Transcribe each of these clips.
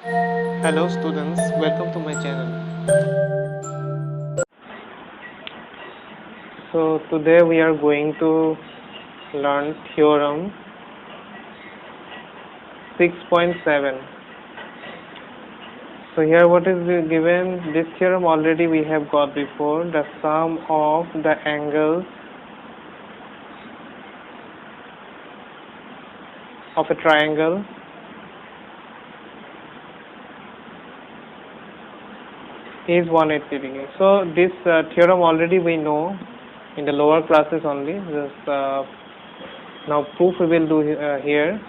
Hello students, welcome to my channel. So today we are going to learn theorem 6.7. So here what is given, this theorem already we have got before, the sum of the angles of a triangle is 180 degree. So this theorem already we know in the lower classes only. Just now proof we will do here.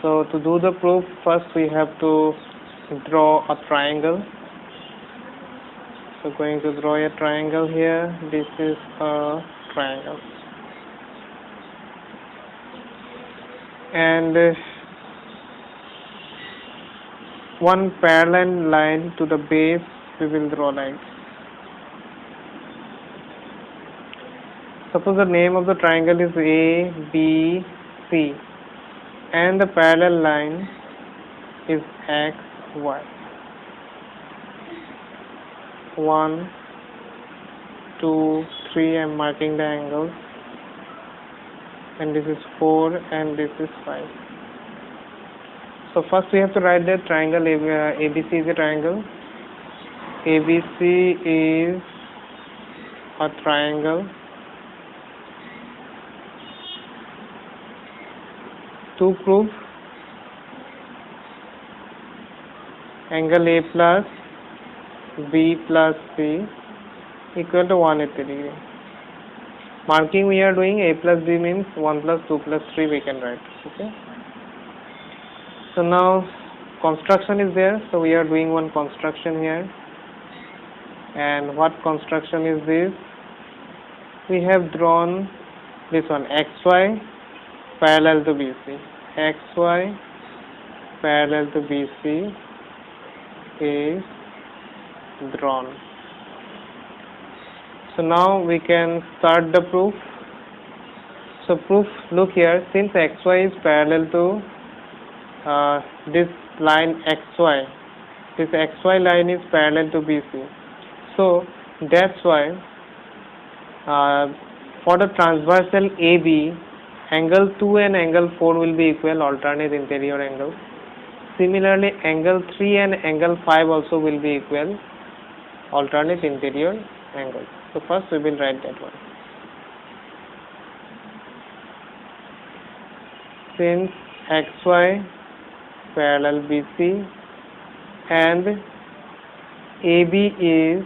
So to do the proof, first we have to draw a triangle. So going to draw a triangle here. This is a triangle, and one parallel line to the base we will draw like. Suppose the name of the triangle is A, B, C, and the parallel line is X, Y. 1, 2, 3, I am marking the angles, and this is 4 and this is 5. So first we have to write that triangle ABC is a triangle. ABC is a triangle. To prove, angle A plus B plus C equal to 180 degree. Marking we are doing A plus B means 1 plus 2 plus 3 we can write. Okay. So now construction is there. So we are doing one construction here. And what construction is this? We have drawn this one, XY parallel to BC. XY parallel to BC is drawn. So now we can start the proof. So proof, look here, since XY is parallel to this line XY, this XY line is parallel to BC. So that's why for the transversal AB, angle 2 and angle 4 will be equal, alternate interior angles. Similarly, angle 3 and angle 5 also will be equal, alternate interior angles. So first we will write that one. Since XY parallel BC and AB is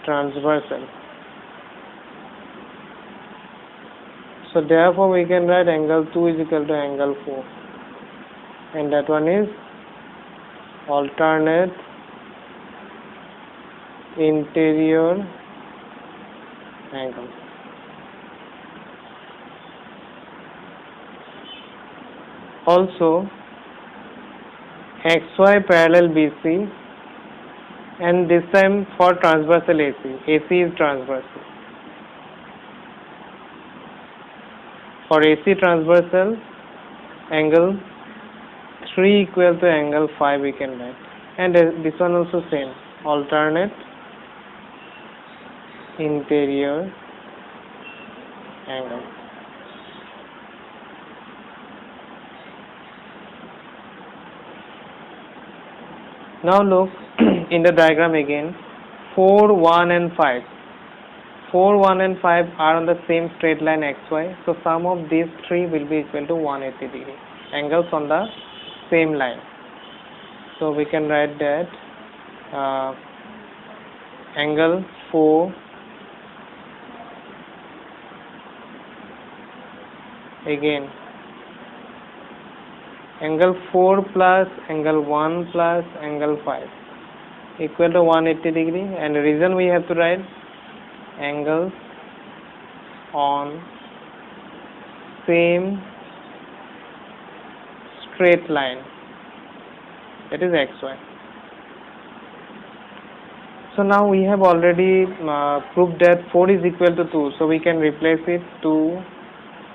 transversal, so therefore we can write angle 2 is equal to angle 4, and that one is alternate interior angle. Also XY parallel BC, and this time for transversal AC. AC is transversal. For AC transversal, angle 3 equal to angle 5 we can write, and this one also same, alternate interior angle. Now look in the diagram again, 4, 1 and 5. 4, 1 and 5 are on the same straight line XY, so sum of these three will be equal to 180 degree, angles on the same line. So we can write that angle 4 again, angle 4 plus angle 1 plus angle 5 equal to 180 degree, and the reason we have to write angles on same straight line, that is XY. So now we have already proved that 4 is equal to 2, so we can replace it, 2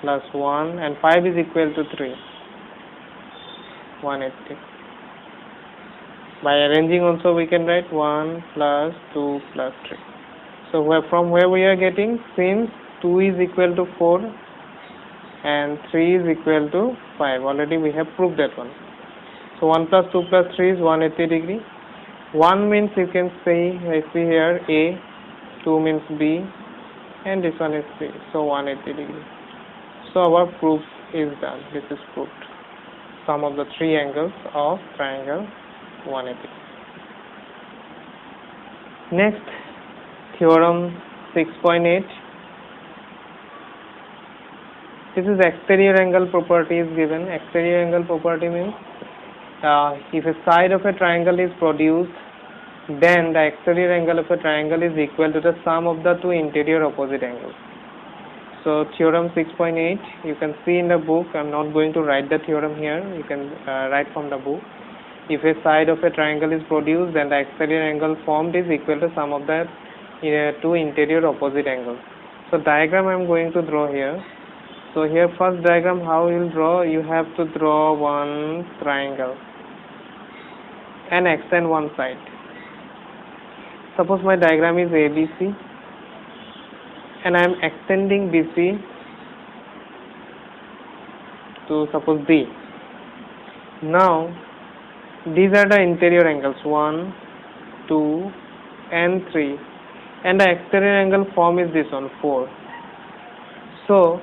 plus 1, and 5 is equal to 3. 180. By arranging also we can write 1 plus 2 plus 3. So from where we are getting, since 2 is equal to 4 and 3 is equal to 5, already we have proved that one. So 1 plus 2 plus 3 is 180 degree. 1 means you can say, I see here A, 2 means B, and this one is C, so 180 degree. So our proof is done. This is proved. Sum of the three angles of triangle 180. Next, theorem 6.8. This is exterior angle property is given. Exterior angle property means if a side of a triangle is produced, then the exterior angle of a triangle is equal to the sum of the two interior opposite angles. So theorem 6.8, you can see in the book. I'm not going to write the theorem here. You can write from the book. If a side of a triangle is produced, then the exterior angle formed is equal to sum of the two interior opposite angles. So diagram I'm going to draw here. So here first diagram, how you will draw? You have to draw one triangle and extend one side. Suppose my diagram is ABC and I am extending BC to suppose D. Now these are the interior angles 1, 2 and 3, and the exterior angle form is this one 4. So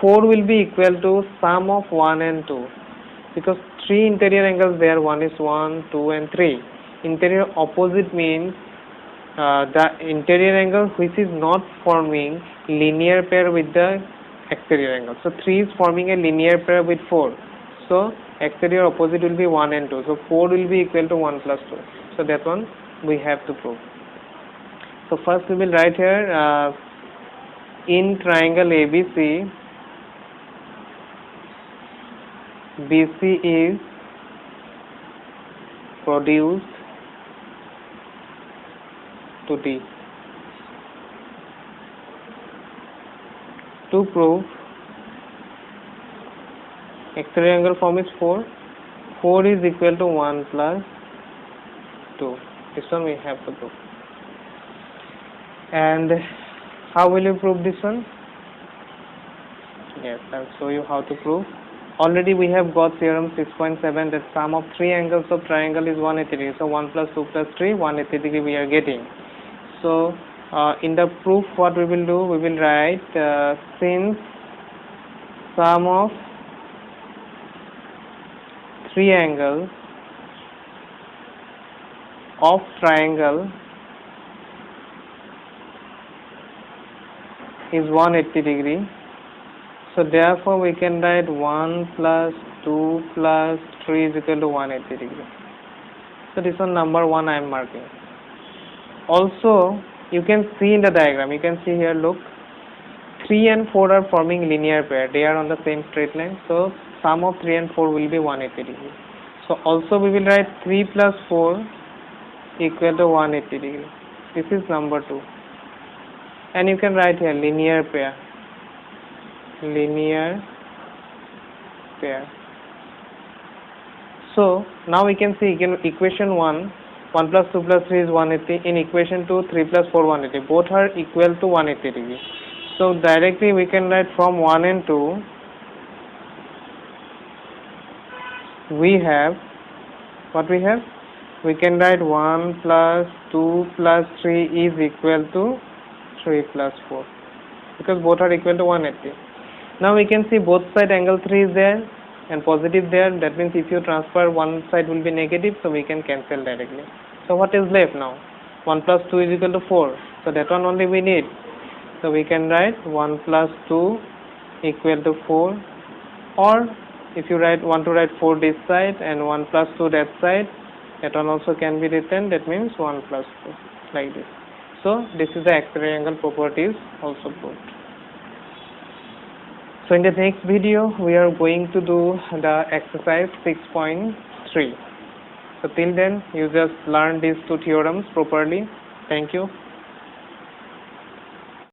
4 will be equal to sum of 1 and 2 because three interior angles there, one is 1, 2 and 3. Interior opposite means the interior angle which is not forming linear pair with the exterior angle. So 3 is forming a linear pair with 4. So exterior opposite will be 1 and 2. So 4 will be equal to 1 plus 2. So that one we have to prove. So first we will write here in triangle ABC, BC is produced to D. To prove exterior angle form is 4. 4 is equal to 1 plus 2. This one we have to prove. And how will you prove this one? Yes, I'll show you how to prove. Already we have got theorem 6.7 that sum of three angles of triangle is 180 degree. So 1 plus 2 plus 3, 180 degree we are getting. So in the proof what we will do, we will write since sum of three angles of triangle is 180 degree. So therefore we can write 1 plus 2 plus 3 is equal to 180 degree. So this one number 1 I am marking. Also you can see in the diagram, you can see here, look, 3 and 4 are forming linear pair. They are on the same straight line. So sum of 3 and 4 will be 180 degree. So also we will write 3 plus 4 equal to 180 degree. This is number 2. And you can write here linear pair. Linear pair. So now we can see in equation 1, 1 plus 2 plus 3 is 180. In equation 2, 3 plus 4, 180. Both are equal to 180 degree. So directly we can write from 1 and 2, we have, what we have? We can write 1 plus 2 plus 3 is equal to 3 plus 4. Because both are equal to 180. Now we can see both side angle 3 is there and positive there. That means if you transfer, one side will be negative, so we can cancel directly. So what is left now? 1 plus 2 is equal to 4. So that one only we need. So we can write 1 plus 2 equal to 4. Or if you want to write 4 this side and 1 plus 2 that side, that one also can be written. That means 1 plus 2 like this. So this is the exterior angle properties also proved. So in the next video, we are going to do the exercise 6.3. So till then, you just learn these two theorems properly. Thank you.